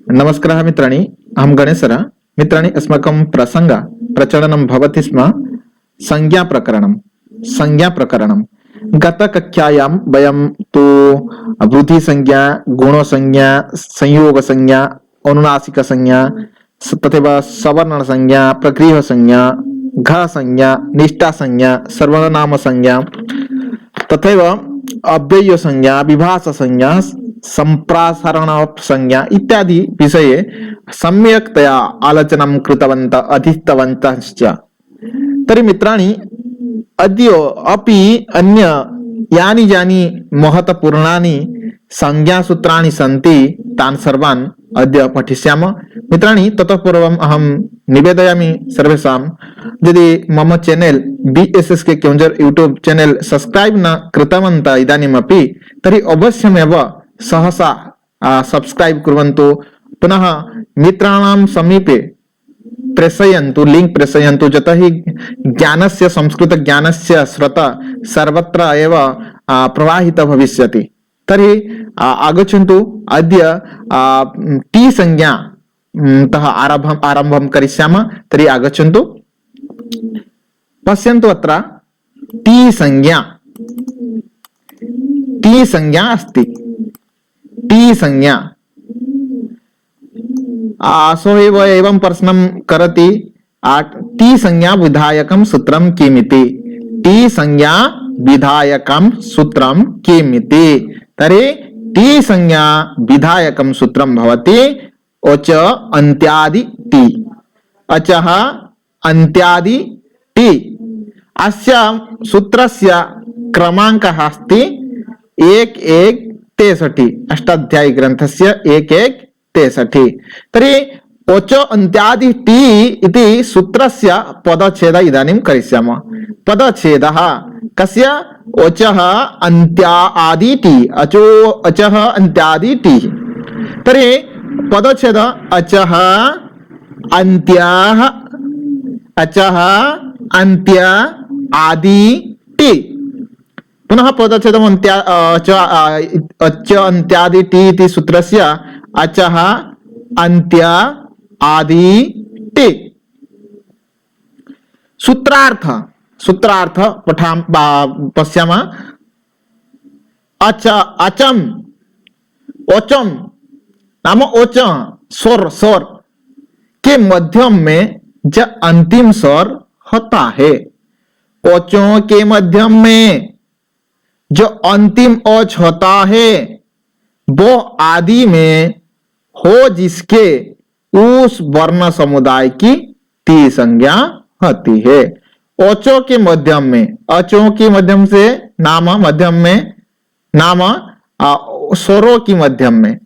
नमस्कारः मित्राणि, अहं गणेशः। मित्राणि, अस्माकं प्रचलनं भवति स्म संज्ञाप्रकरणं। गतकक्षायां वयं तु वृद्धिसंज्ञा, गुणसंज्ञा, संयोगसंज्ञा, अनुनासिकसंज्ञा, तथैव सवर्णसंज्ञा, प्रगृह्यसंज्ञा, घसंज्ञा, निष्ठासंज्ञा, सर्वनामसंज्ञा, तथैव अव्ययसंज्ञा, विभाषसंज्ञा, संप्रासारण संज्ञा इत्यादि विषये सम्यक्तया आलोचनां कृतवन्तः अधीतवन्तश्च। तर्हि मित्राणि, अद्य अपि अन्य यानि महत्वपूर्णानि संज्ञासूत्राणि सन्ति तान् सर्वान् अद्य पठिष्यामः। मित्राणि, ततः पूर्वम् अहं निवेदयामि सर्वेषां, यदि मम channel BSSK Keonjhar YouTube channel subscribe न कृतवन्तः इदानीमपि, तर्हि अवश्यमेव सहसा सब्सक्राइब कुर्वन्तु। पुनः मित्राणां समीपे प्रेषयन्तु, लिंक प्रेषयन्तु, यतः हि ज्ञानस्य, संस्कृत ज्ञानस्य स्रोतः सर्वत्र एव प्रवाहितः भविष्यति। तर्हि आगच्छन्तु, अद्य टी संज्ञा तः आरम्भं करिष्यामः। तर्हि आगच्छन्तु, पश्यन्तु, अत्र टी संज्ञा अस्ति। टी संज्ञा सो एवं प्रश्नं करोति, टी संज्ञा विधायकं सूत्रं किमिति। टी संज्ञा विधायकं सूत्रं किमिति। तर्हि टी संज्ञा विधायकं सूत्रं भवति अच अन्त्यादि टी। अचः अन्त्यादि टी। अस्य सूत्रस्य क्रमाङ्कः अस्ति 1163। अष्टाध्यायी ग्रन्थस्य 1163। तर्हि ओच अन्त्यादि टी इति सूत्रस्य पदच्छेदः इदानीं करिष्यामः। पदच्छेदः कस्य? ओचः अन्त्यादि टी। अचः अन्त्यादि टी। तर्हि पदच्छेद अचः अन्त्याः, अचः अन्त्य आदि टी। पुनः पदच्छेदम् अच अन्त्यादि टी इति सूत्रस्य अचः अन्त्य आदि टी। सूत्रार्थ पश्यामः। अचम ओचम नाम ओच स्वर के मध्यम में जो अंतिम स्वर होता है, ओचों के मध्यम में जो अंतिम ओच होता है वो आदि में हो जिसके उस वर्ण समुदाय की टी संज्ञा होती है। ओचों के मध्यम में, अचों के मध्यम से नाम, मध्यम में नाम, स्वरों की मध्यम में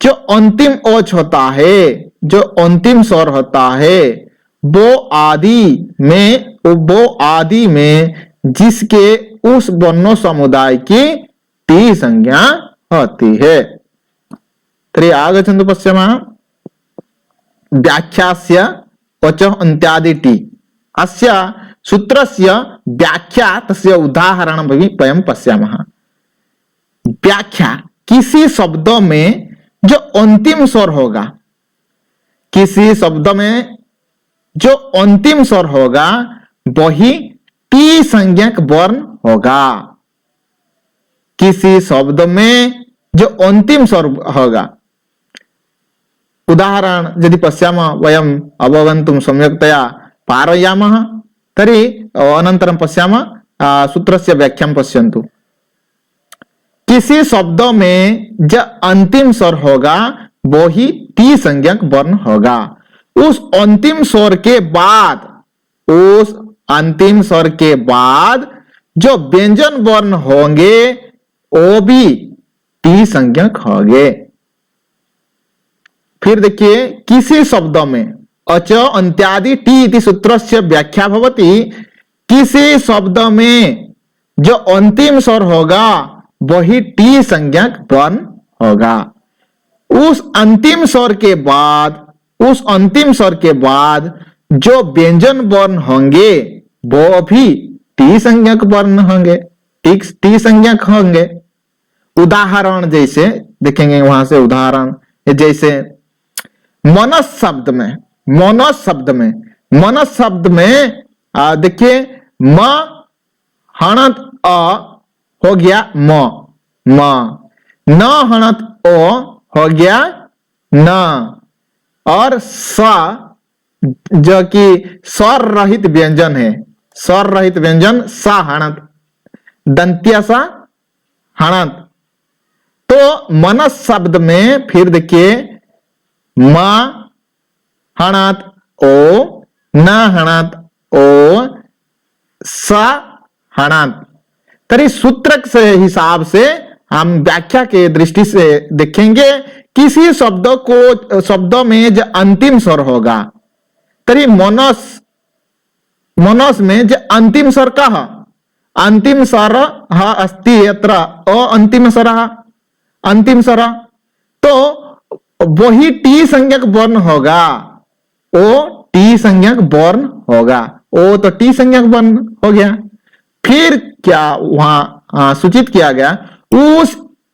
जो अंतिम ओच होता है, जो अंतिम स्वर होता है, वो आदि में जिसके उस वर्ण समुदाय की टी संज्ञा होती है। तर्हि आगच्छन्तु, पश्यामः। व्याख्यास्य ओच अन्त्यादि टी। अस्य सूत्रस्य व्याख्या, तस्य उदाहरणं वयं पश्यामः। व्याख्या, किसी शब्द में जो अंतिम स्वर होगा, किसी शब्द में जो अंतिम स्वर होगा वही टी संज्ञक वर्ण होगा। किसी शब्द में जो अंतिम स्वर होगा, उदाहरण यदि पश्यामः, वयम् अवगन्तुं सम्यक्तया पारयामः। तर्हि अनन्तरं पश्यामः, सूत्रस्य व्याख्यां पश्यन्तु। किसी शब्द में जो अंतिम स्वर होगा वो ही टी संज्ञक वर्ण होगा। उस अंतिम स्वर के बाद जो व्यंजन वर्ण होंगे वो भी टी संज्ञक होंगे। फिर देखिए, किसी शब्द में अच अन्त्यादि टी इति सूत्रस्य व्याख्या भवति। किसी शब्द में जो अंतिम स्वर होगा वही टी संज्ञक वर्ण होगा। उस अंतिम स्वर के बाद जो व्यंजन वर्ण होंगे वो भी टी संज्ञक वर्ण होंगे, टी संज्ञक होंगे। उदाहरण जैसे देखेंगे, वहां से उदाहरण जैसे मनस शब्द में, मनस शब्द में, मनस शब्द में देखिए म हणत अ हो गया म, न हणत ओ हो गया न, और स जो कि स्वर रहित व्यंजन है, स्वर रहित व्यंजन सा हणत, दंत्य सा हणत। तो मनस शब्द में फिर देखिए म हणत ओ, न हणत ओ, स हणत। तरी सूत्र से हिसाब से हम व्याख्या के दृष्टि से देखेंगे किसी शब्दों में जो अंतिम स्वर होगा, तरी मनस, मनस में जो अंतिम स्वर का अंतिम स्वर अस्ति यत्र अ अंतिम स्वर, अंतिम स्वर, तो वही टी संज्ञक वर्ण होगा, ओ टी संज्ञक वर्ण होगा, ओ तो टी संज्ञक वर्ण हो गया। फिर क्या वहां सूचित किया गया,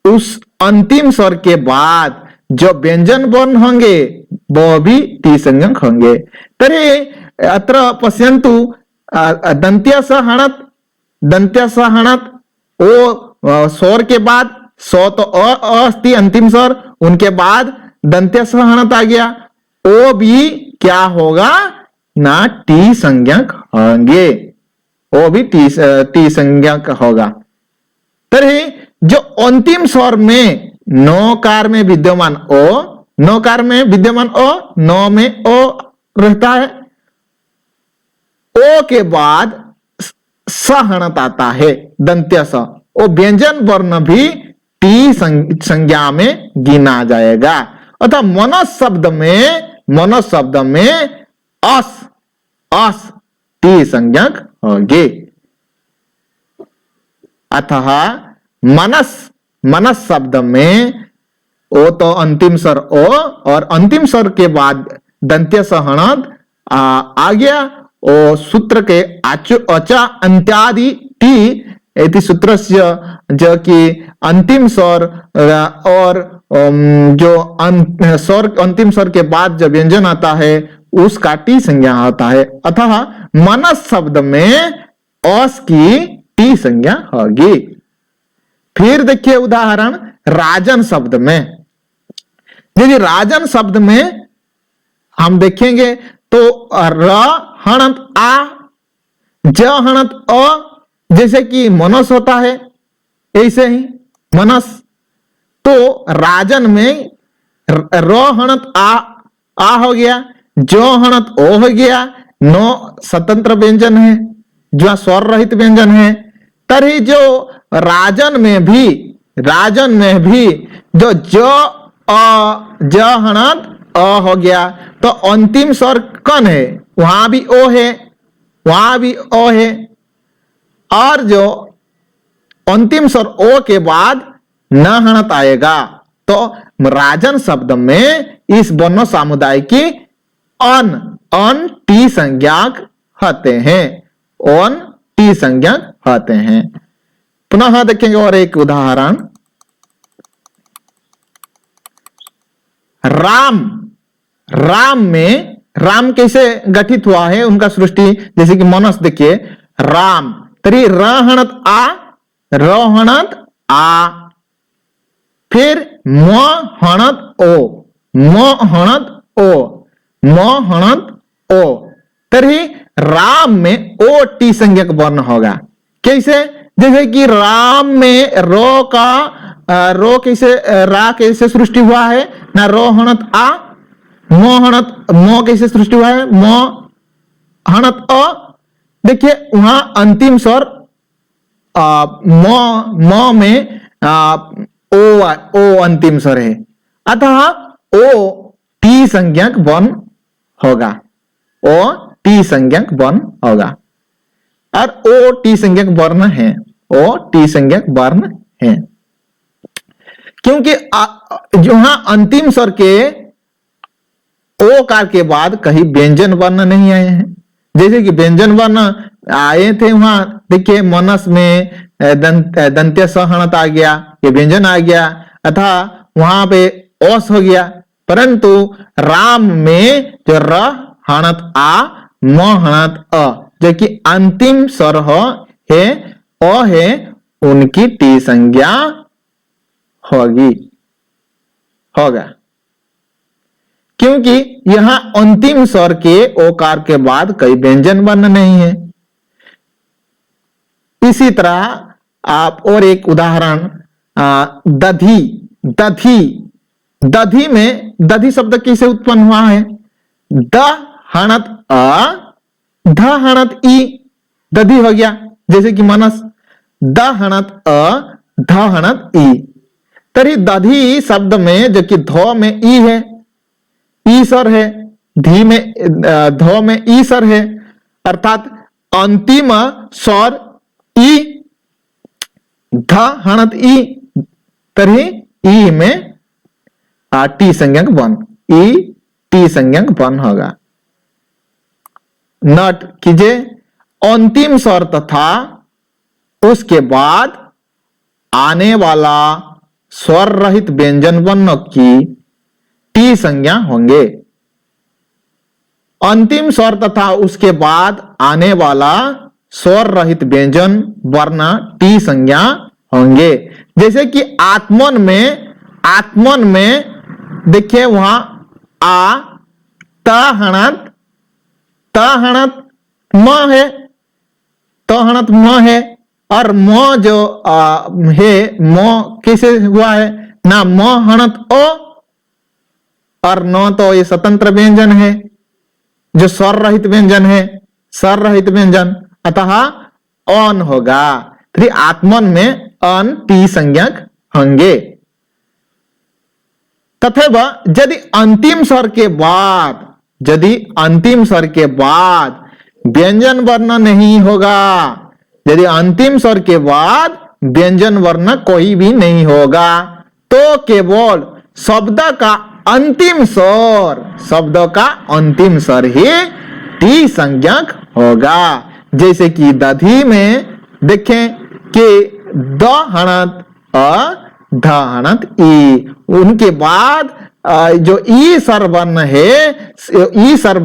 उस अंतिम स्वर के बाद जो व्यंजन वर्ण होंगे वो भी टी संज्ञक होंगे। तरी अत्र पश्यन्तु दंत्य स हणत, दंत्य स हणत, ओ स्वर के बाद सो तो अस्ति अंतिम स्वर, उनके बाद दंत्य स हणत आ गया, ओ भी क्या होगा ना टी संज्ञक होंगे, वो भी टी संज्ञक होगा। तरी जो अंतिम स्वर में नौकार में विद्यमान ओ, नौकार में विद्यमान ओ, नौ में ओ रहता है, ओ के बाद सहणत आता है दंत्य स, वो व्यंजन वर्ण भी टी संज्ञा में गिना जाएगा। अतः मनस शब्द में, मनस शब्द में अस, अस टी संज्ञक होगी। अतः मनस, मनस शब्द में ओ तो अंतिम स्वर ओ, और अंतिम स्वर के बाद दंत्य सहणत आ गया, ओ सूत्र के अचा अंत्यादि टी इति सूत्रस्य, जो कि अंतिम स्वर और जो स्वर अंतिम स्वर के बाद जो व्यंजन आता है उसका टी संज्ञा होता है। अतः मनस शब्द में अस की टी संज्ञा होगी। फिर देखिए उदाहरण राजन शब्द में, यदि राजन शब्द में हम देखेंगे तो र हणत आ, ज हणत अ, जैसे कि मनस होता है ऐसे ही मनस। तो राजन में र हणत आ हो गया, जो हणत ओ हो गया, नो स्वतंत्र व्यंजन है जो स्वर रहित व्यंजन है। तरी जो राजन में भी, राजन में भी जो ज हणत अ हो गया, तो अंतिम स्वर कौन है, वहां भी ओ है, वहां भी ओ है, और जो अंतिम स्वर ओ के बाद न हणत आएगा, तो राजन शब्द में इस वर्ण समुदाय की अन, अन टी संज्ञक होते हैं, अन टी संज्ञक होते हैं। पुनः देखेंगे और एक उदाहरण, राम, राम में राम कैसे गठित हुआ है उनका सृष्टि, जैसे कि मनस देखिए राम, तरी रहणत आ, रोहणत आ, फिर म हणत ओ, म हणत ओ, म हणत ओ, तरी राम में ओ टी संज्ञक वर्ण होगा। कैसे, जैसे कि राम में रो का रो कैसे, रा कैसे सृष्टि हुआ है ना, रो हणत आ, मोहणत मो कैसे सृष्टि हुआ है, मो हणत अ, देखिए वहां अंतिम स्वर मो में ओ अंतिम स्वर है, अतः ओ टी संज्ञक वर्ण होगा, ओ टी संज्ञक वर्ण होगा, और ओ टी संज्ञक वर्ण है, ओ टी संज्ञक वर्ण है, क्योंकि जहां अंतिम स्वर के ओ कार के बाद कहीं व्यंजन वर्ण नहीं आए हैं। जैसे कि व्यंजन वर्ण आए थे वहां देखिए मनस में दंत्य सहणत आ गया, ये व्यंजन आ गया, अतः वहां पे ओस हो गया, परंतु राम में जो र हणत आ म हणत अ जो कि अंतिम स्वर है अ है, उनकी टी संज्ञा होगी, होगा, क्योंकि यहां अंतिम स्वर के ओकार के बाद कोई व्यंजन वर्ण नहीं है। इसी तरह आप और एक उदाहरण, दधी, दधी, दधी में दधी शब्द कैसे उत्पन्न हुआ है? द हणत अ ध हणत ई, दधी हो गया। जैसे कि मनस द हणत अ ध हणत ई, तरी दधी शब्द में जो कि ध में ई है, ई स्वर है, धी में ध में ई स्वर है, अर्थात अंतिम स्वर ई, ध हणत ई, तरी ई में टी संज्ञक वन, ई टी संज्ञक वन होगा। नोट कीजिए, अंतिम स्वर तथा उसके बाद आने वाला स्वर रहित व्यंजन वर्ण की टी संज्ञा होंगे। अंतिम स्वर तथा उसके बाद आने वाला स्वर रहित व्यंजन वर्ण टी संज्ञा होंगे। जैसे कि आत्मन में देखिए वहां आ त हणत म है, त हणत म है, और म जो है म कैसे हुआ है ना, म हणत ओ, और न तो ये स्वतंत्र व्यंजन है जो स्वर रहित व्यंजन है, स्वर रहित व्यंजन, अतः अन होगा। फिर आत्मन में अन टी संज्ञक होंगे। तथा यदि अंतिम स्वर के बाद व्यंजन वर्ण नहीं होगा, यदि अंतिम स्वर के बाद व्यंजन वर्ण कोई भी नहीं होगा, तो केवल शब्द का अंतिम स्वर ही टी संज्ञक होगा। जैसे कि दधी में देखें कि द हणत अ ध हणत ई, उनके बाद जो ई स्वर वर्ण है, ई स्वर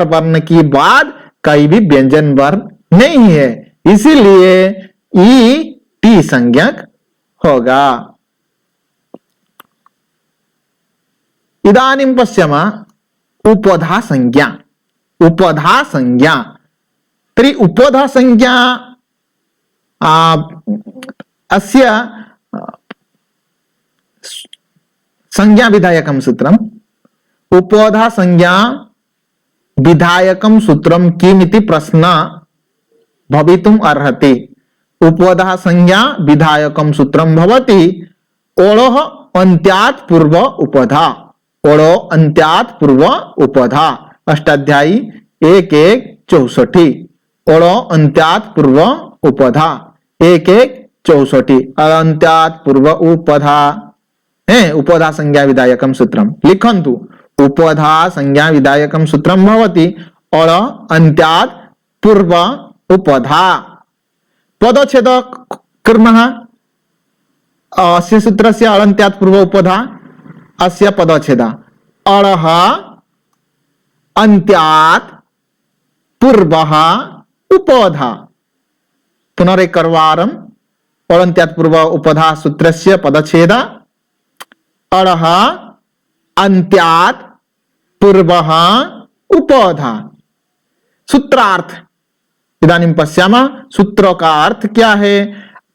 वर्ण की बाद कोई भी व्यंजन वर्ण नहीं है, इसीलिए ई टी संज्ञक होगा। इदानीं पश्याम उपधा संज्ञा, उपधा संज्ञा, तर्हि उपधा संज्ञा अस्य संज्ञा विधायकं सूत्रम्, उपधा संज्ञा विधायकं सूत्रं किमिति प्रश्न भवितुम् अर्हति। उपधा संज्ञा विधायकं सूत्रं भवति ओळः अन्त्यात् पूर्व उपधा, ओळो अन्त्यात् पूर्व उपधा, अष्टाध्यायी 1-1-64, ओळो अन्त्यात् पूर्व उपधा 1-1-64, अन्त्यात् पूर्व उपधा है उपधा संज्ञा विधायकं सूत्रम। लिखन्तु उपधा संज्ञा विधायकं सूत्रम भवति अळ अन्त्यात् पूर्व उपधा। पदच्छेद कुर्मः, अस्य सूत्रस्य अळन्त्यात् पूर्व उपधा, अस्य पदच्छेद अळः अन्त्यात् पूर्वः उपधा। पुनरेकवारम् अळन्त्यात् पूर्व उपधा सूत्रस्य पदच्छेद अळः अन्त्यात् पूर्वः उपधा। सूत्रार्थ इदानीं पश्यामः, सूत्र का अर्थ क्या है?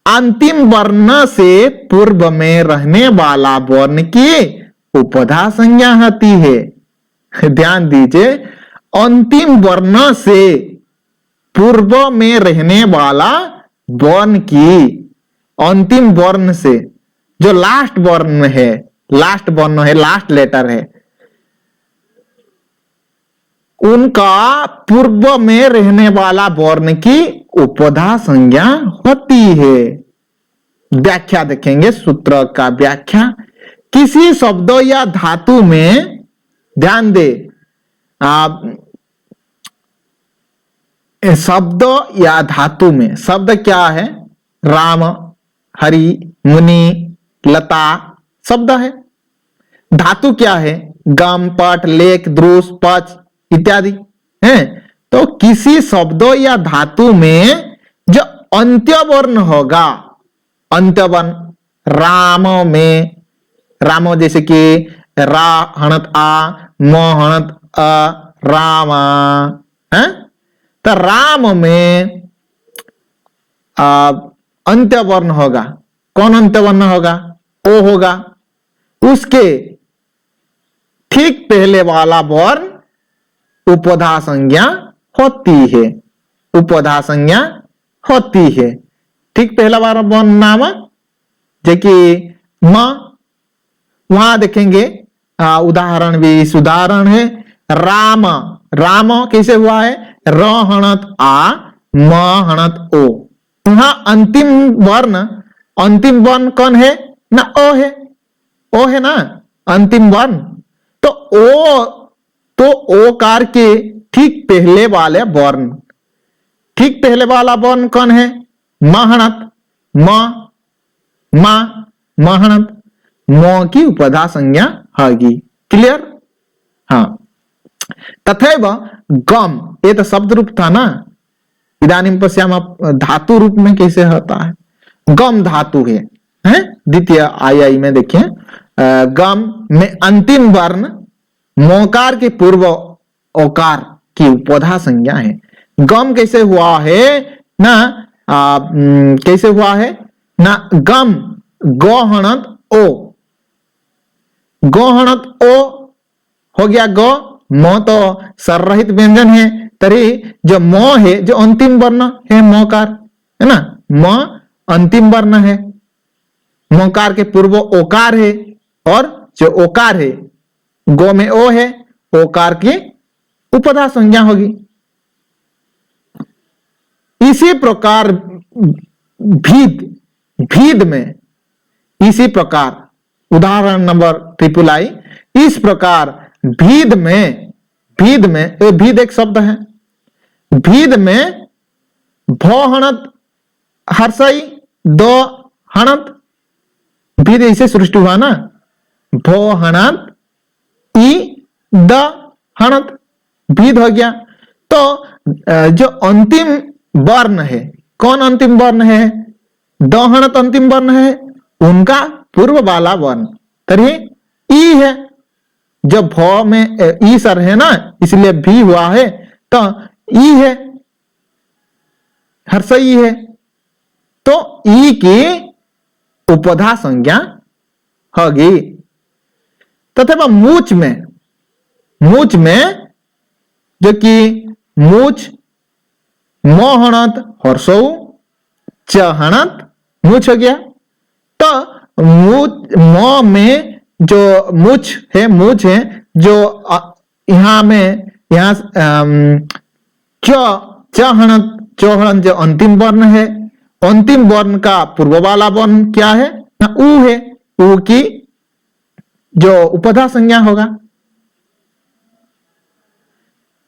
अंतिम वर्ण से पूर्व में रहने वाला वर्ण की उपधा संज्ञा होती है। ध्यान दीजिए, अंतिम वर्ण से पूर्व में रहने वाला वर्ण की, अंतिम वर्ण से जो लास्ट वर्ण है, लास्ट लेटर है, उनका पूर्व में रहने वाला वर्ण की उपधा संज्ञा होती है। व्याख्या देखेंगे, सूत्र का व्याख्या। किसी शब्द या धातु में, ध्यान दे, शब्द या धातु में, शब्द क्या है? राम, हरि, मुनि, लता, शब्द है। धातु क्या है? गम, पट, लेख, द्रुस, पच इत्यादि हैं। तो किसी शब्दों या धातु में जो अंत्य वर्ण होगा, अंत्य वर्ण, राम में, राम जैसे कि रा हणत आ, म हणत अ, रामा है। तो राम में अंत्य वर्ण होगा। कौन अंत्य वर्ण होगा? ओ होगा। उसके ठीक पहले वाला वर्ण उपधा संज्ञा होती है, उपधा संज्ञा होती है। ठीक पहला वाला वर्ण नाम जो कि म, वहां देखेंगे उदाहरण भी, इस उदाहरण है राम। राम कैसे हुआ है? र हणत आ, म हणत ओ। यहां अंतिम वर्ण कौन है ना? ओ है, ओ है ना अंतिम वर्ण। तो ओ, तो ओकार के ठीक पहले वाले वर्ण, ठीक पहले वाला वर्ण कौन है? महणत, महणत, म की उपधा संज्ञा होगी। क्लियर? हाँ। तथैव गम, ये तो शब्द रूप था ना। इदानीं पश्यामः धातु रूप में कैसे होता है। गम धातु है, द्वितीय आयाई में देखिए, गम में अंतिम वर्ण मोकार के पूर्व ओकार की उपधा संज्ञा है। गम कैसे हुआ है ना? कैसे हुआ है ना? गम गोहणत ओ, गोहणत ओ हो गया गो। म तो स्वर रहित व्यंजन है, तरी जो म है, जो अंतिम वर्ण है मोकार, है ना, म अंतिम वर्ण है, मोकार के पूर्व ओकार है, और जो ओकार है गो में ओ है, ओकार की उपधा संज्ञा होगी। इसी प्रकार भीद, भीद में इसी प्रकार उदाहरण नंबर ट्रिपल आई, इस प्रकार भीद में, भीद एक शब्द है, भीद में भो हणत हर्षई दो हणत, भीद इसे सृष्टि हुआ ना, भो हणत ई द हणत, भीद हो गया। तो जो अंतिम वर्ण है, कौन अंतिम वर्ण है? द हणत अंतिम वर्ण है, उनका पूर्व वाला वर्ण तरी ई है। जब भ में ई सर है ना, इसलिए भी हुआ है, तो ई है, हर्ष ई है, तो ई की उपधा संज्ञा होगी। तथा मूच में, मूच में जो कि मूच मोहणत हर्षौ चहणत मूछ हो गया। तो मूच म में जो मूछ है, मूछ है जो यहां में, यहां चहणत, चौहणत जो अंतिम वर्ण है, अंतिम वर्ण का पूर्व वाला वर्ण क्या है ना? ऊ है, ऊ की जो उपधा संज्ञा होगा।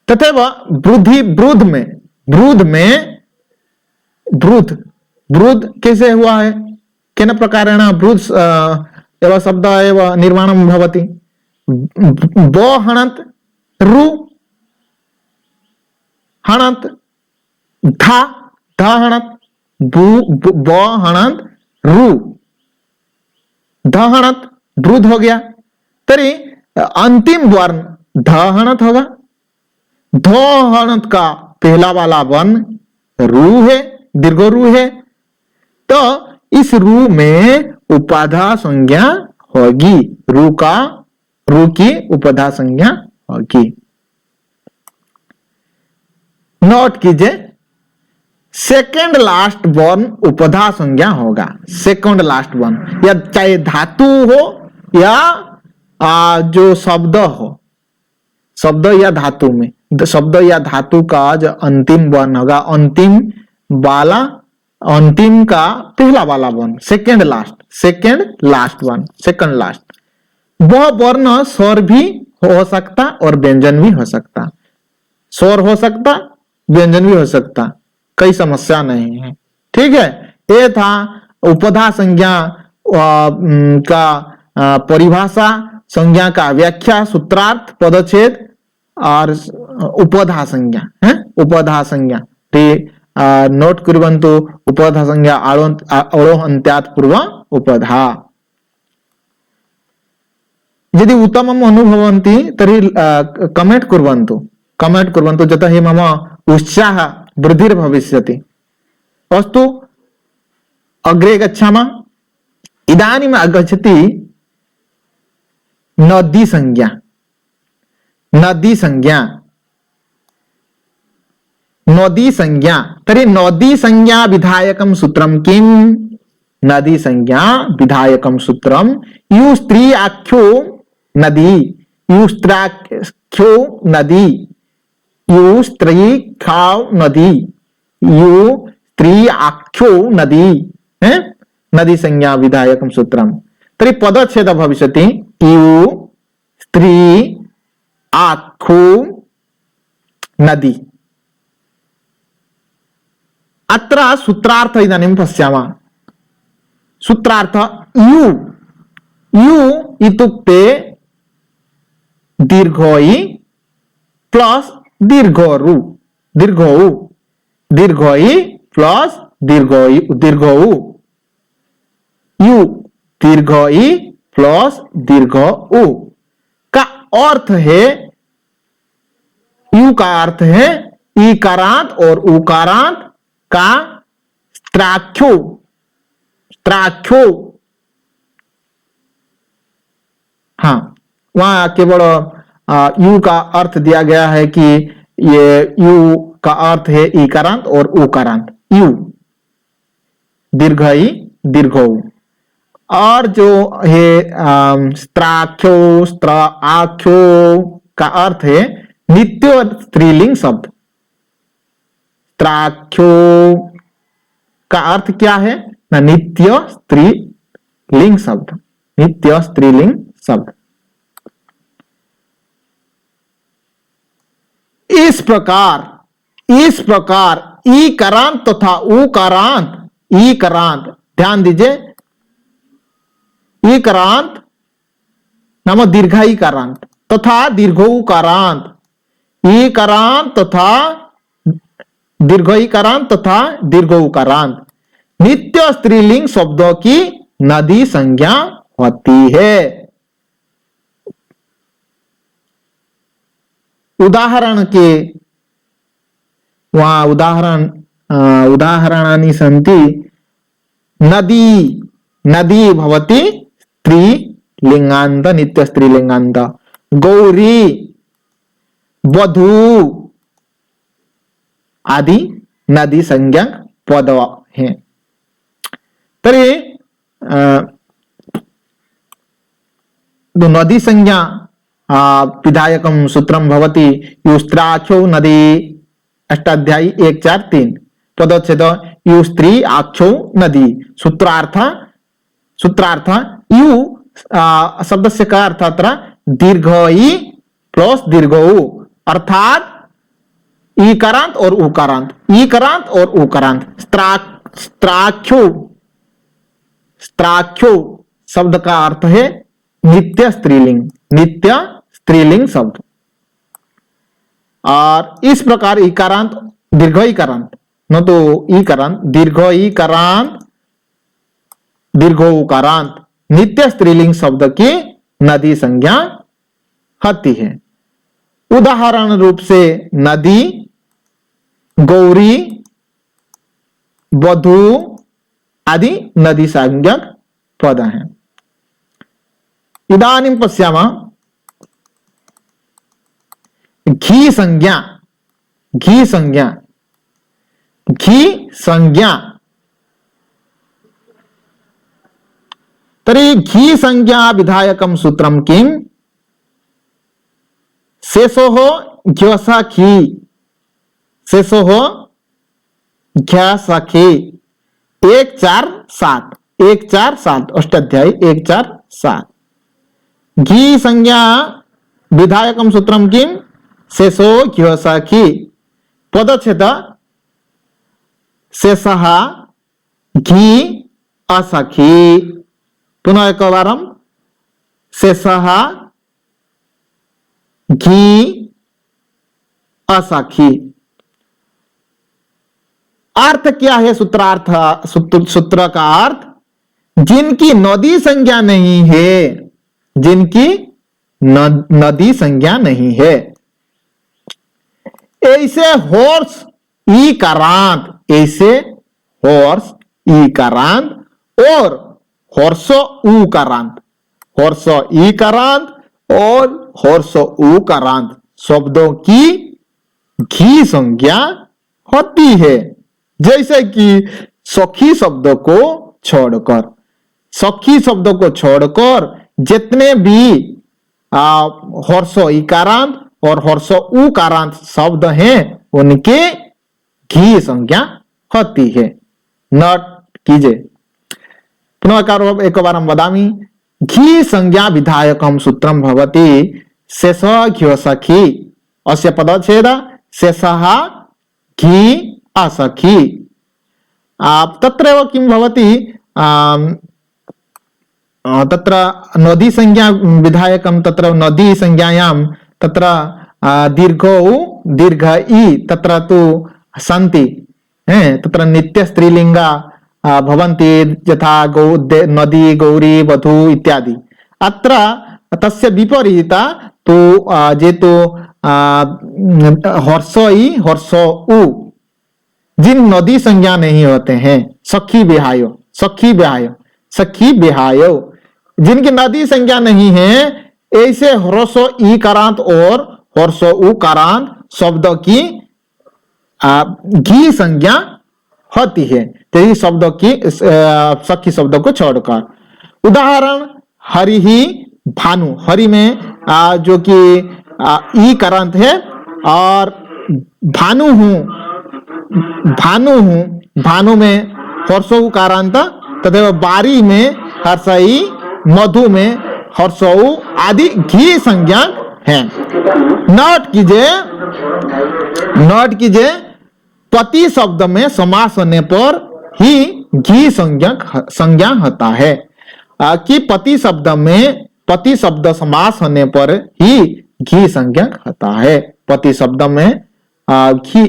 तथा वृद्धि, वृद्ध में, वृद्ध में, वृद्ध, वृद्ध कैसे हुआ है? केन प्रकारेण वृद्ध एवं शब्द एवं निर्माणं भवति? बो हणत रु हणत धा, धा हणत ब हणत रु, ध हणत वृद्ध हो गया। तरी अंतिम वर्ण ध हणत होगा। ध हणत का पहला वाला वर्ण रू है, दीर्घ रू है, तो इस रू में उपधा संज्ञा होगी। रू का, रू की उपधा संज्ञा होगी। नोट कीजिए, सेकंड लास्ट वर्ण उपधा संज्ञा होगा। सेकंड लास्ट वर्ण, या चाहे धातु हो या जो शब्द हो, शब्द या धातु में, शब्द या धातु का जो अंतिम वर्ण होगा, अंतिम वाला, अंतिम का पहला वाला वर्ण, सेकंड लास्ट, सेकंड लास्ट वर्ण, सेकंड लास्ट, वह वर्ण स्वर भी हो सकता और व्यंजन भी हो सकता। स्वर हो सकता, व्यंजन भी हो सकता, कोई समस्या नहीं है। ठीक है, ये था उपधा संज्ञा का परिभाषा, संज्ञा का व्याख्या, सूत्रार्थ, पदच्छेद और उपधा संज्ञा है। उपधा संज्ञा नोट कुर्वन्तु। उपधा संज्ञा अवरोहन्त्यात् पूर्व उपधा। यदि उत्तमम् अनुभवन्ति तर्हि कमेंट कुर्वन्तु। कमेंट कुर्वन्तु यतः हि मम उत्साह वृद्धिर्भविष्यति। अस्तु, अग्रे गच्छामः। इदानीम् आगच्छति नदी संज्ञा। नदी संज्ञा, नदी संज्ञा। तर्हि नदी संज्ञा विधायकं सूत्रं किम्? नदी संज्ञा विधायकं सूत्रं यु स्त्री आख्यो नदी, यु स्त्राख्यो नदी, यु स्त्री खाव नदी, यु स्त्री आख्यो नदी है। नदी संज्ञा विधायकं सूत्रम। तर्हि पदच्छेद भविष्यति यु स्त्री आख्यो नदी। अत्र सूत्रार्थ इदानीं पश्यामः। सूत्रार्थ यु, यु इत्युक्ते दीर्घोई प्लस दीर्घोरु, दीर्घौ, दीर्घोई प्लस दीर्घोई, दीर्घौ। यु दीर्घोई प्लस दीर्घौ का अर्थ है, यु का अर्थ है ईकारांत और उकारांत का स्त्राख्यो, स्त्राख्यो। हाँ, वहां केवल यू का अर्थ दिया गया है कि ये यू का अर्थ है ईकारांत और उकारांत। यू दीर्घई दीर्घौ। और जो है स्त्राख्यो, स्त्राख्यो का अर्थ है नित्य स्त्रीलिंग शब्द। स्त्राख्यो का अर्थ क्या है ना? नित्य स्त्रीलिंग शब्द, नित्य स्त्रीलिंग शब्द। इस प्रकार ईकारांत तथा उकारांत, ईकारांत ध्यान दीजिए, ईकारांत नाम दीर्घाईकारांत तथा दीर्घौकारांत, ईकारांत तथा दीर्घईकारांत तथा दीर्घौकारांत नित्य स्त्रीलिंग शब्दों की नदी संज्ञा होती है। उदाहरण के वहां उदाहरणानि सन्ति। नदी, नदी भवति स्त्रीलिंगान्त, नित्य स्त्रीलिंगान्त। गौरी, वधू आदि नदी संज्ञक पद हैं। तर्हि नदी संज्ञा विधायकं सूत्रं भवति यु स्त्राख्यो नदी, अष्टाध्यायी 1-4-3 पदच्छेद यु स्त्री आख्यो नदी। सूत्रार्थ, सूत्रार्थ यु शब्दस्य का अर्थ अत्र दीर्घई प्लस दीर्घौ, अर्थात ईकारांत और उकारांत, ईकारांत और उकारांत। स्त्राख्यो, स्त्राख्यो शब्द का अर्थ है नित्य स्त्रीलिंग, नित्य स्त्रीलिंग शब्द। और इस प्रकार ईकारांत, दीर्घ ईकारांत न तो ईकारांत, दीर्घ ईकारांत, दीर्घ उकारांत नित्य स्त्रीलिंग शब्द की नदी संज्ञा होती है। उदाहरण रूप से नदी, गौरी, वधू आदि नदी संज्ञक पद हैं। इदानीं पश्यामः घी संज्ञा, घी संज्ञा, घी संज्ञा। तर्हि घी संज्ञा विधायकं सूत्रं किम्? शेषोः घ्यसखी, शेषोः घ्यसखी 1-4-7, 1-4-7 अष्टाध्यायी 1-4-7। घी संज्ञा विधायकं सूत्रं किम्? शेषो घ्यसखी पदच्छेद शेषः घी असखी। पुनः एकवारं शेषः घी असखी। अर्थ क्या है? सूत्रार्थ सूत्र का अर्थ, जिनकी नदी संज्ञा नहीं है, जिनकी नदी संज्ञा नहीं है, ऐसे हॉर्स ई कारांत, ऐसे हॉर्स ई कारांत और हॉर्सो ऊ कारांत, हॉर्सो ई कारांत और हॉर्सो ऊ कारांत शब्दों की घी संज्ञा होती है। जैसे कि सखी शब्द को छोड़कर, सखी शब्द को छोड़कर जितने भी हर्षो इकारांत और हर्षो उकारांत शब्द हैं उनके घी संज्ञा होती है। नोट कीजिए, पुनः एक बार हम वदामि। घी संज्ञा विधायकम सूत्रम भवति शेष घ्यो सखी, अस्य पदच्छेद शेषः घी असखी। तत्रैव किं भवति, तत्र नदी संज्ञा विधायकम, तत्र नदी संज्ञायां तत्र दीर्घौ दीर्घ ई तत्र तु सन्ति, तत्र नित्य स्त्रीलिंगा भवन्ति, यथा नदी गौरी वधू इत्यादि। अत्र तस्य विपरीता तो जेतु हर्षो ई हर्षो उ, जिन नदी संज्ञा नहीं होते हैं, सखी विहायो, सखी विहायो, सखी विहायो, जिनकी नदी संज्ञा नहीं है, ऐसे हर्षो ई कारांत और हर्षो उ कारांत शब्दों की घी संज्ञा होती है, तेरी शब्दों की सखी शब्दों को छोड़कर। उदाहरण हरि ही भानु, हरि में जो कि ई कारांत है, और भानु हूं, भानु हूं, भानु में हर्षो कारांत, तथा बारी में हर्षई, मधु में हर्षो आदि घी संज्ञा है। नोट कीजिए, नोट कीजिए, पति शब्द में समास होने पर ही घी संज्ञा होता है, कि पति शब्द में पति शब्द समास होने पर ही घी संज्ञा होता है। पति शब्द में घी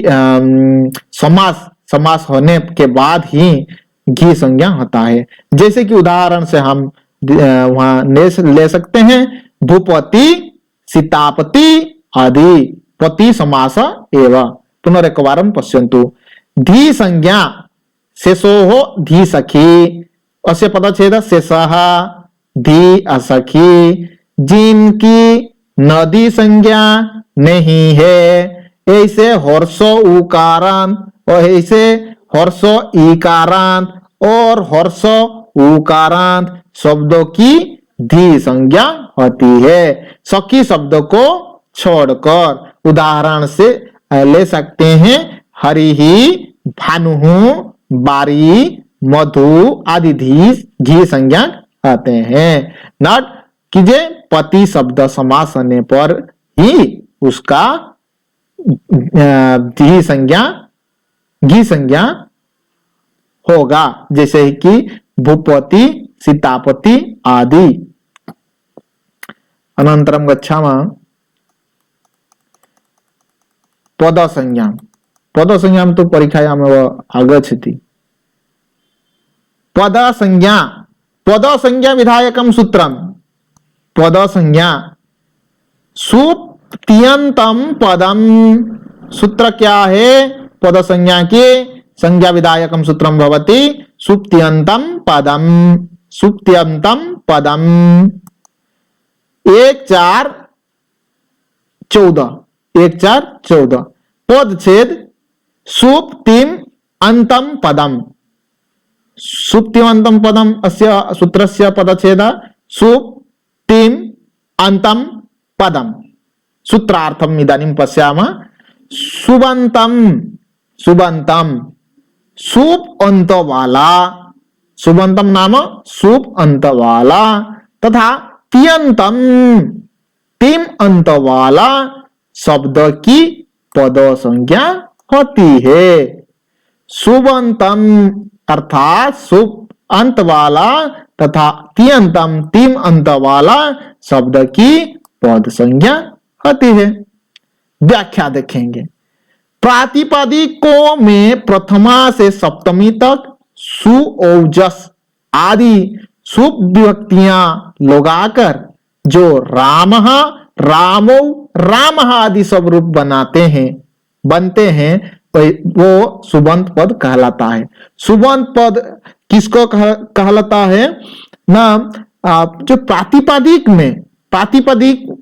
समास होने के बाद ही घी संज्ञा होता है। जैसे कि उदाहरण से हम वहां ले सकते हैं, भूपति, सीतापति आदि पति समास एवं। पुनरेकवारं पश्यन्तु। धी संज्ञा शेषोः धी सखी, अस्य पदच्छेद शेषः धी असखी, जिनकी नदी संज्ञा नहीं है, ऐसे हर्षो उकारांत और ऐसे हर्षो इकारांत और हर्षो उकारांत शब्दों की धी संज्ञा होती है, सखी शब्द को छोड़कर। उदाहरण से ले सकते हैं, हरि ही भानु, बारी, मधु आदि घी संज्ञा आते हैं। नोट कीजिए, पति शब्द समास होने पर ही उसका घी संज्ञा होगा, जैसे कि भूपति, सीतापति आदि। अनंतरम गच्छामः पद संज्ञा। पद संज्ञा तो परीक्षायाम आगच्छति। पद संज्ञा, पद संज्ञा विधायकम सूत्रम, पद संज्ञा सुप्त्यंतम पदम, सूत्र क्या है? पद संज्ञा के संज्ञा विधायकम सूत्रम भवति सुप्त्यंतम पदम, सुप्त्यंतम पदम। 1 4 14, 1 4 14 पद छेद सुप्तिम अंतम पदम, सुप्तिम अंतम पदम अस्य सूत्रस्य पदच्छेद सुप्तिम अंतम पदम। सूत्रार्थम इदानीं पश्यामः। सुबंतम, सुबंतम सुप अंत वाला, सुबंतम नाम सुप अंत वाला, तथा तियंतम तिम अंत वाला शब्द की पद संज्ञा होती है। सुबंतम अर्थात सुप अंत वाला तथा तियंतम तीन अंत वाला शब्द की पद संज्ञा होती है। व्याख्या देखेंगे। प्रातिपदिकों में प्रथमा से सप्तमी तक सु औजस आदि शुभ विभक्तियां लगाकर जो रामः रामो रामः आदि सब रूप बनते हैं वो सुबंत पद कहलाता है। सुबंत पद किसको कहलाता है ना? जो प्रातिपदिक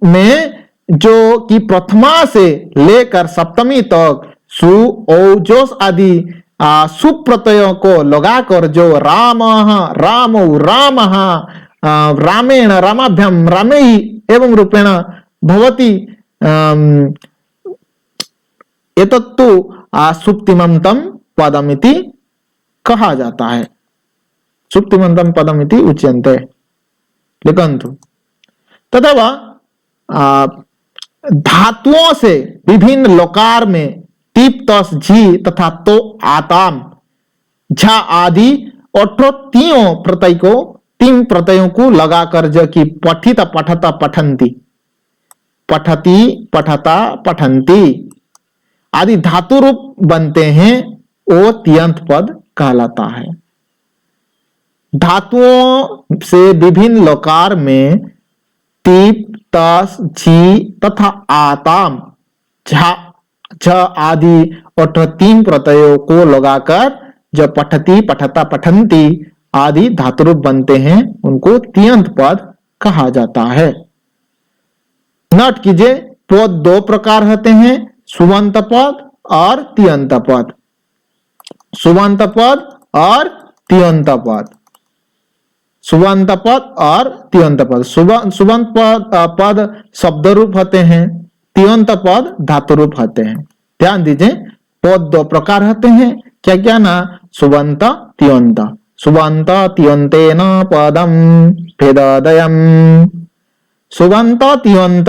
में जो कि प्रथमा से लेकर सप्तमी तक सु औजस आदि शुभ प्रत्ययों को लगाकर जो राम राम राम रामेण रामाभ्यम रामे एवं रूपेण भवति एतत्तु सुप्तिमंतम पदमिति कहा जाता है। सुप्तिमंतम पदमिति उच्यन्ते। लिखन्तु। तथा धातुओं से विभिन्न लोकार में टिप तस झी तथा तो आताम झा आदि 38 तीन प्रत्ययों को लगाकर जो कि पठित पठता पठंती पठती पठता पठंती आदि धातु रूप बनते हैं वो तियंत पद कहलाता है। धातुओं से विभिन्न लोकार में टिप तस झी तथा आताम झ आदि 38 प्रत्ययों को लगाकर जो पठती पठता पठंती आदि धातु रूप बनते हैं उनको तियंत पद कहा जाता है। नोट कीजिए, पद दो प्रकार होते हैं, सुबंत पद और तियंत पद। सुबंत पद और तियंत पद। सुबंत पद और तियंत पद। सुबंत पद शब्द रूप होते हैं, तियंत पद धातु रूप होते हैं। ध्यान दीजिए, पद दो प्रकार होते हैं, क्या क्या ना? सुबंत तियंत। सुबंत तियंतेन पदम भेदोदयम। सुबंत तियंत।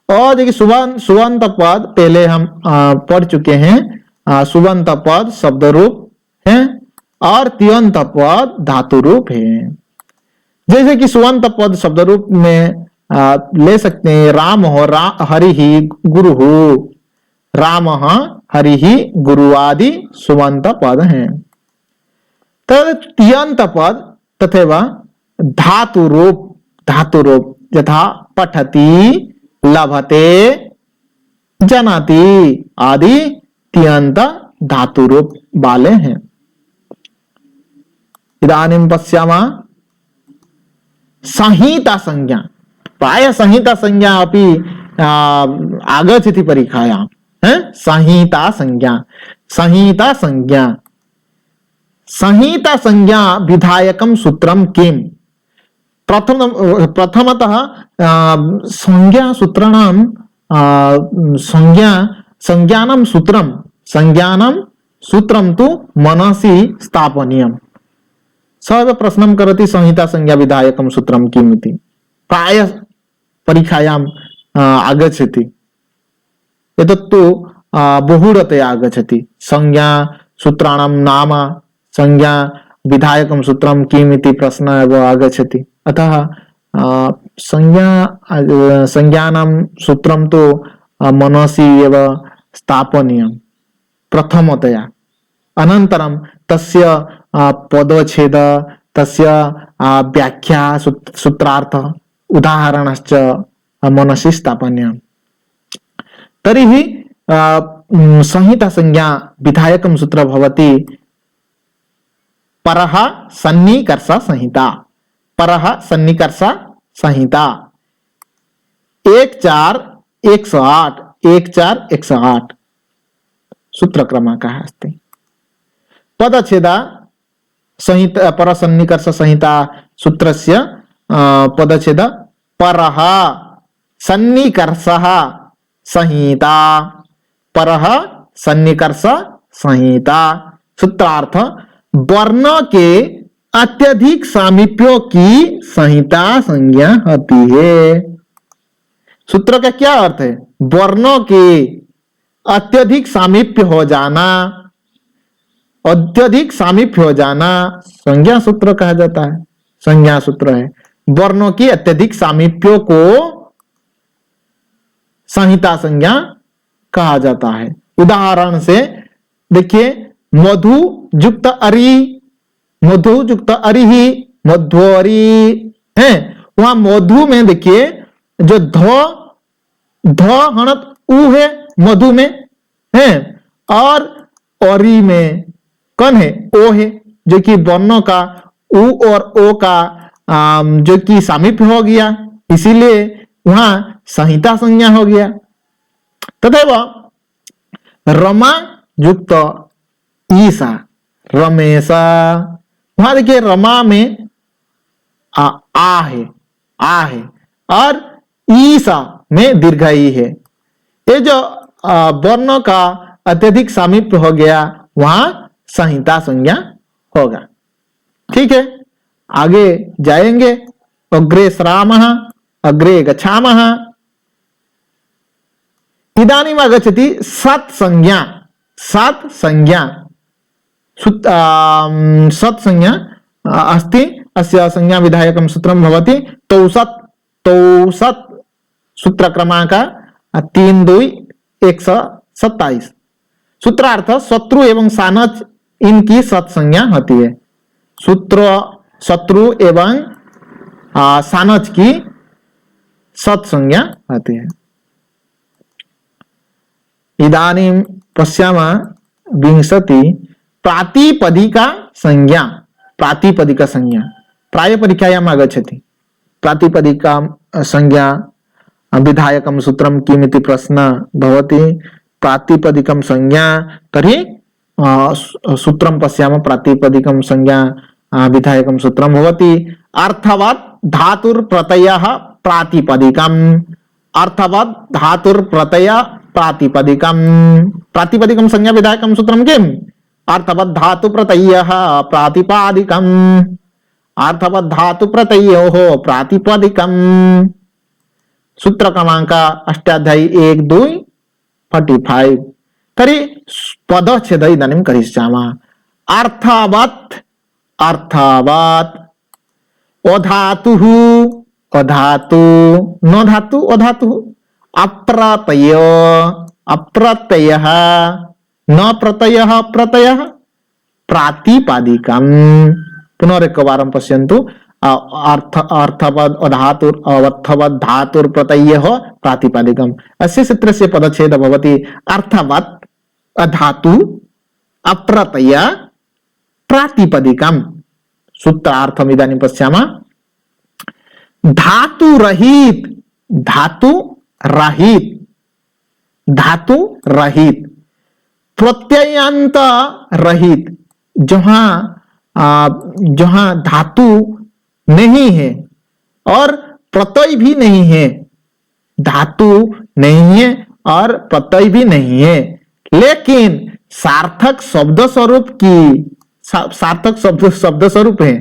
और देखिए सुबंत पद पहले हम पढ़ चुके हैं। सुबंत पद शब्द रूप है और तियंत पद धातु रूप है। जैसे कि सुबंत पद शब्द रूप में ले सकते हैं राम हो हरि ही गुरु हो। राम हरि ही गुरु आदि सुबंत पद हैं। तियंत पद तथा धातु रूप यथा पठति लभते जनाति आदि तियंत धातु रूप वाले हैं। इदानीं पश्यामः संहिता संज्ञा। प्राय संहिता संज्ञा अपि आगच्छति परीक्षायां। संहिता संज्ञा विधायकं सूत्रम किम? प्रथमतः संज्ञा सूत्राणां संज्ञानं सूत्रं तु मनसि स्थापनीयम्। सः प्रश्नं करोति संहिता संज्ञा विधायकं सूत्रं किम् इति। प्राय परीक्षायाम् आगच्छति। एतत्तु बहुळतया आगच्छति। संज्ञा सूत्राणां नाम संज्ञा विधायकं सूत्रं किम् इति प्रश्नः एव आगच्छति। अतः संज्ञानां सूत्रं तु मनसि एव स्थापनीयं प्रथमतया। अनन्तरं तस्य पदच्छेद, तस्य व्याख्या, सूत्रार्थ, उदाहरणश्च मनसि स्थापनीयम्। तर्हि संहिता संज्ञा विधायकं सूत्र भवति परः सन्निकर्ष संहिता। परः सन्निकर्ष संहिता 14-108 14-108 सूत्र क्रमाङ्कः अस्ति। पदच्छेद संहिता परसन्निकर्ष संहिता सूत्रस्य पदच्छेद परः सन्निकर्षः संहिता। परः सन्निकर्ष संहिता। सूत्रार्थ वर्ण के अत्यधिक सामीप्यों की संहिता संज्ञा होती है। सूत्र का क्या अर्थ है? वर्णों के अत्यधिक सामीप्य हो जाना अत्यधिक सामीप्य हो जाना संज्ञा सूत्र कहा जाता है, संज्ञा सूत्र है। वर्णों की अत्यधिक सामीप्य को संहिता संज्ञा कहा जाता है। उदाहरण से देखिए, मधु युक्त अरि, मधु युक्त अरिहि, मध्वरी है। वहां मधु में देखिए जो ध हणत उ है मधु में है, और अरि में कौन है, ओ है, जो कि वर्णों का उ और ओ का जो कि सामीप्य हो गया, इसीलिए वहां संहिता संज्ञा हो गया। तथैव रमा युक्त ईसा, रमेशा, वहां देखिए रमा में आ है और ईसा में दीर्घ ई है। ये जो वर्णों का अत्यधिक सामीप्य हो गया वहां संहिता संज्ञा होगा। ठीक है, आगे जाएंगे। अग्रे सरामः, अग्रे गच्छामः। इदानीम् आगच्छति सत् संज्ञा, सत् संज्ञा, सत् संज्ञा अस्ति। अस्य संज्ञा विधायकं सूत्रं भवति तौसत्, तौसत् सूत्र क्रमांक 3-2-127। सूत्रार्थ शत्रु एवं सानच इनकी सत् संज्ञा होती है। सूत्र शत्रु एवं सानच की सत् संज्ञा होती है। इदानीं पश्यामः विंशति प्रातिपदिका संज्ञा, प्रातिपदिका संज्ञा प्रायपरीक्षायाम् आगच्छति। प्रातिपदिका संज्ञा विधायकं सूत्रं किमिति प्रश्नः भवति। प्रातिपदिकं संज्ञा तर्हि सूत्रं पश्यामः। प्रातिपदिकं संज्ञा विधायकं सूत्रं भवति अर्थवत् धातुर् प्रत्ययः प्रातिपदिकम्, अर्थवत् धातुर् प्रत्यय प्रातिपदिकम्। प्रातिपदिकं संज्ञा विधायकं सूत्रं किम्? अर्थवत् धातु प्रत्ययः प्रातिपदिकम्, अर्थवत् धातु प्रत्ययोः प्रातिपदिकम्। सूत्र क्रमांक अष्टाध्यायी 1-2-45। तर्हि पदच्छेद इदानीं करिष्यामः। अर्थवत्, अर्थवत्, अधातुः, अधातु, न धातु, अधातु, अप्रत्यय, अप्रत्ययः, न प्रत्ययः, प्रत्ययः, प्रातिपदिकम्। पुनरेकवारं पश्यन्तु। अर्थवत् अधातुर्, अर्थवत् धातुर् प्रत्ययः प्रातिपदिकम्। अस्य सूत्रस्य पदच्छेदः भवति अर्थवत् अधातु अप्रत्यय प्रातिपदिकम्। सूत्रार्थम् इदानीं पश्यामः। धातु रहित, धातु रहित, धातु रहित, प्रत्ययांत रहित, जहां धातु नहीं है और प्रत्यय भी नहीं है, धातु नहीं है और प्रत्यय भी नहीं है, लेकिन सार्थक शब्द स्वरूप की, सार्थक शब्द स्वरूप है,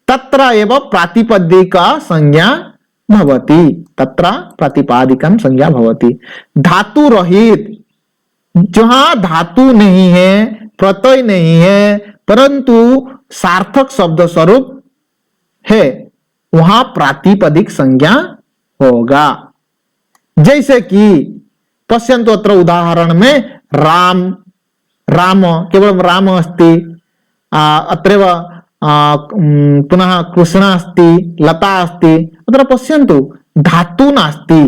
तत्र एव प्रातिपदिका संज्ञा भवति, तत्र प्रातिपदिकं संज्ञा भवति। धातु रहित, जहां धातु नहीं है, प्रत्यय नहीं है, परंतु सार्थक शब्द स्वरूप है, वहां प्रातिपदिक संज्ञा होगा। जैसे कि पश्यन्तु अत्र उदाहरण में राम, राम केवल राम अस्ति, अत्रैव पुनः कृष्ण अस्ति, लता अस्ति। अत्र पश्यन्तु धातु नास्ति,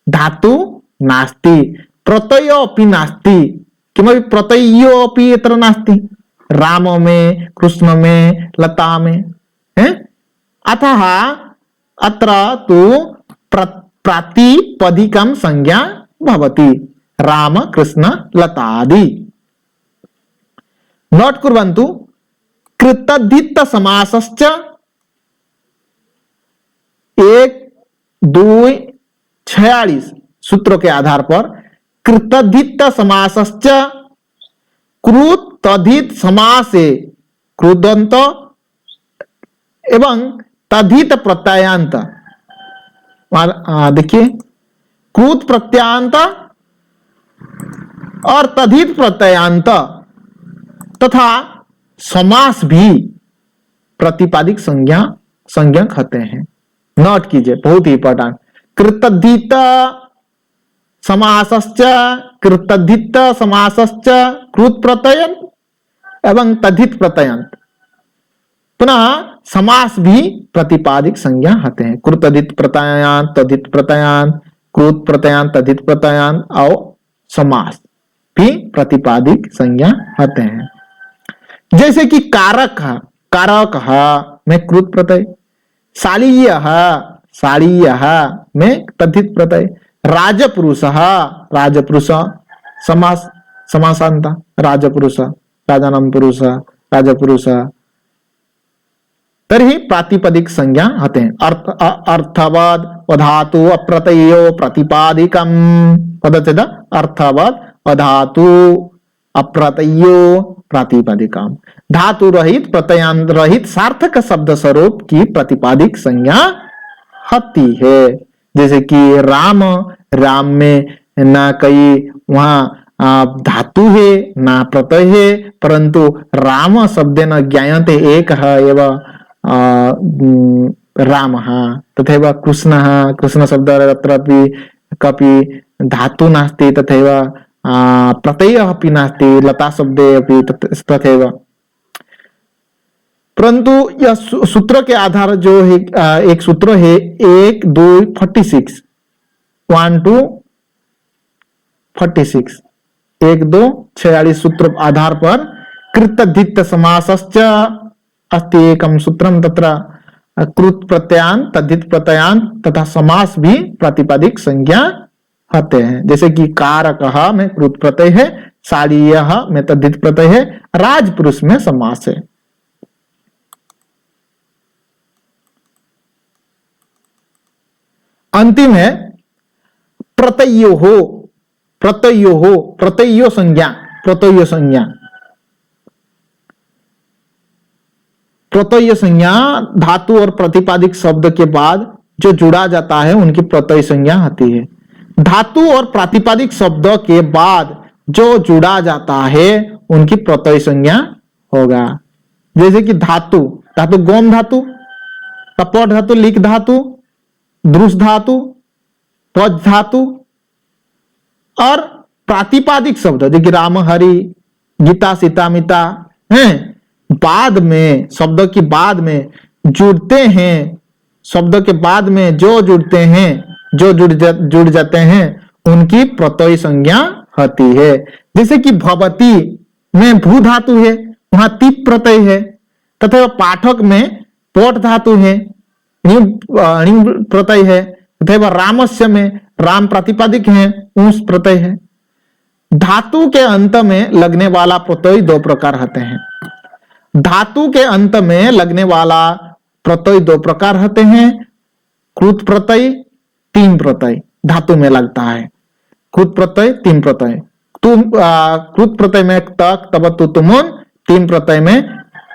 धातु नास्ति, प्रत्यय अपि नास्ति, किमपि प्रत्ययो अपि अत्र नास्ति राम में, कृष्ण में, लता में है। अतः अत्र तु प्रातिपदिकं संज्ञा भवति, राम कृष्ण लतादि। नोट कुर्वन्तु। कृतधित समासश्च 1-2-46 सूत्रों के आधार पर कृतधित समासश्च कृत तधित समासे कृदंत एवं तधित प्रत्ययांत। देखिए कृत प्रत्ययांत और तधित प्रत्ययांत तथा समास भी प्रतिपादिक संज्ञक होते हैं। नोट कीजिए, बहुत ही इंपॉर्टेंट। कृतधित समासश्च, कृतधित समासश्च कृत प्रत्ययन एवं तद्धित प्रत्ययन। पुनः समास भी प्रतिपादिक संज्ञा होते हैं। कृतधित प्रत्ययान, तद्धित प्रत्ययान, कृत प्रत्ययान, तद्धित प्रत्ययान और समास भी प्रतिपादिक संज्ञा होते हैं। जैसे कि कारक, कारक में कृत प्रत्यय, शालीय, शालीय में तद्धित प्रत्यय, राजपुरुष, राजपुरुष समास, समासांत, राजपुरुष, राजानाम पुरुष, राजपुरुष, तर्हि प्रातिपदिक संज्ञा होते हैं। अर्थवद धातु अप्रत्ययो प्रतिपादिकम, पदच्छेद अर्थवद धातु अप्रत्ययो प्रातिपदिकम। धातु रहित प्रत्ययान रहित सार्थक शब्द स्वरूप की प्रतिपादिक संज्ञा होती है। जैसे कि राम, राम में ना कई वहां धातु है ना प्रत्यय है, परंतु राम शब्द न ज्ञायते एक है एवं राम तथैव कृष्ण, कृष्ण शब्द अत्रापि कपि धातु नास्ति, तथैव प्रत्ययः अपि नास्ति, लता शब्दे अपि तथैव। परंतु यह सूत्र के आधार जो है, एक सूत्र है 1 2 46, 1 2 46, 1 2 46 सूत्र आधार पर कृतधित समासश्च अस्ति एकम सूत्रम, तत्र कृत प्रत्ययान, तद्धित प्रत्ययान तथा समास भी प्रातिपदिक संज्ञा होते हैं। जैसे कि कारक में कृत प्रत्यय है, शालीय में तद्धित प्रत्यय है, राजपुरुष में समास है। अंतिम है प्रत्ययो हो, प्रत्ययो हो, प्रत्ययो संज्ञा, प्रत्ययो संज्ञा। प्रत्यय संज्ञा धातु और प्रतिपादिक शब्द के बाद जो जुड़ा जाता है उनकी प्रत्यय संज्ञा होती है। धातु और प्रातिपादिक शब्द के बाद जो जुड़ा जाता है उनकी प्रत्यय संज्ञा होगा। जैसे कि धातु, धातु गोम धातु, टपट धातु, लिक धातु, द्रुस धातु, पच धातु। और प्रातिपादिक शब्द जैसे राम, हरि, गीता, सीता, मिता हैं, बाद में शब्द की बाद में जुड़ते हैं, शब्द के बाद में जो जुड़ते हैं, जो जुड़ जाते हैं उनकी प्रत्यय संज्ञा होती है। जैसे कि भवती में भू धातु है, वहां तिप प्रत्यय है, तथा पाठक में पोट धातु है, णिंग प्रत्यय है, तथा रामस्य में राम प्रातिपादिक है, ऊंस प्रत्यय है। धातु के अंत में लगने वाला प्रत्यय दो प्रकार होते हैं। धातु के अंत में लगने वाला प्रत्यय दो प्रकार होते हैं। कृत प्रत्यय, तीन प्रत्यय धातु में लगता है। कृत प्रत्यय, तीन प्रत्यय। कृत प्रत्यय में तक, तब, तुमुन, तीन प्रत्यय में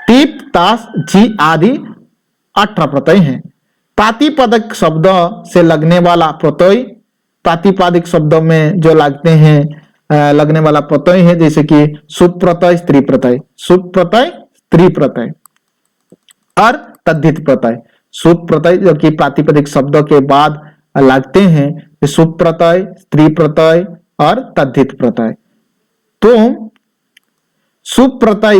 टिप, तास, जी आदि 18 प्रत्यय हैं। प्रातिपदिक शब्द से लगने वाला प्रत्यय, प्रातिपदिक शब्दों में जो लगते हैं लगने वाला प्रत्यय है, जैसे कि सुप प्रत्यय, स्त्री प्रत्यय, सुप प्रत्यय, स्त्री प्रत्यय और तद्धित प्रत्यय। सुप प्रत्यय जो कि प्रातिपदिक शब्दों के बाद लगते हैं, सुप प्रत्यय, स्त्री प्रत्यय और तद्धित प्रत्यय। तो सुप प्रत्यय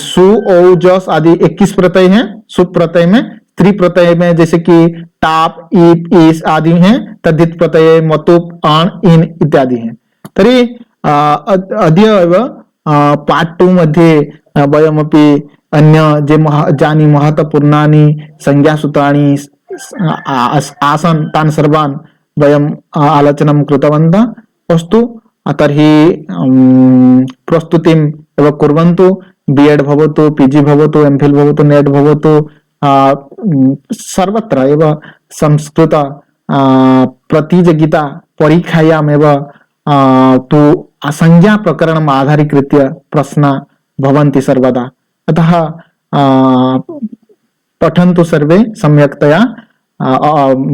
सु, औ, जस आदि 21 प्रत्यय हैं सुप प्रत्यय में। स्त्री प्रत्यय में जैसे कि टाप, ईप, ईस आदि हैं। तद्धित प्रत्यय मतुप, अण, इन इत्यादि हैं। तर्हि अद्य एव पार्ट 2 मध्ये वयमपि अन्य जे जानि महत्वपूर्णानि संज्ञासूत्राणि आसन् तान् सर्वान् वयम् आलोचनं कृतवन्तः। अस्तु, तर्हि प्रस्तुतिम् एव कुर्वन्तु। बीएड भवतु, पीजी भवतु, एमफिल भवतु, नेट भवतु, सर्वत्र एव संस्कृत प्रतियोगिता परीक्षायामेव तु संज्ञा प्रकरणम् आधारीकृत्य प्रश्ना भवन्ति सर्वदा। अतः पठन्तु सर्वे सम्यक्तया,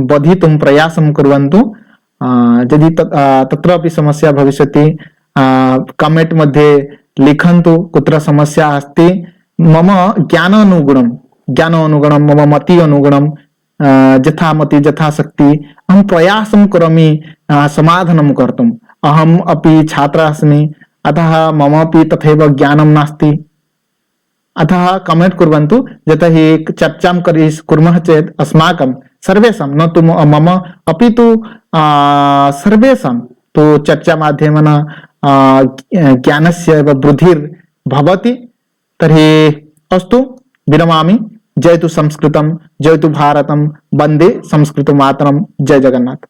बधितुं प्रयासं कुर्वन्तु। यदि तत्रापि समस्या भविष्यति कमेंट मध्ये लिखन्तु कुत्र समस्या अस्ति। मम ज्ञानानुगुणं मम मति अनुगुणं यथा मति यथाशक्ति अहं प्रयासं करोमि समाधानं कर्तुम्। अहम् अपि छात्रः अस्मि, अतः मम अपि तथैव ज्ञानं नास्ति। अतः कमेंट कुर्वन्तु, यतोहि चर्चां कुर्मः चेत् अस्माकं सर्वेषां, न तु मम अपि तु सर्वेषां तु चर्चामाध्यमेन ज्ञानस्य एव वृद्धिर्भवति। तर्हि अस्तु, विरमामि। जयतु संस्कृतं, जयतु भारतं, वन्दे संस्कृतमातरं। जय जगन्नाथ।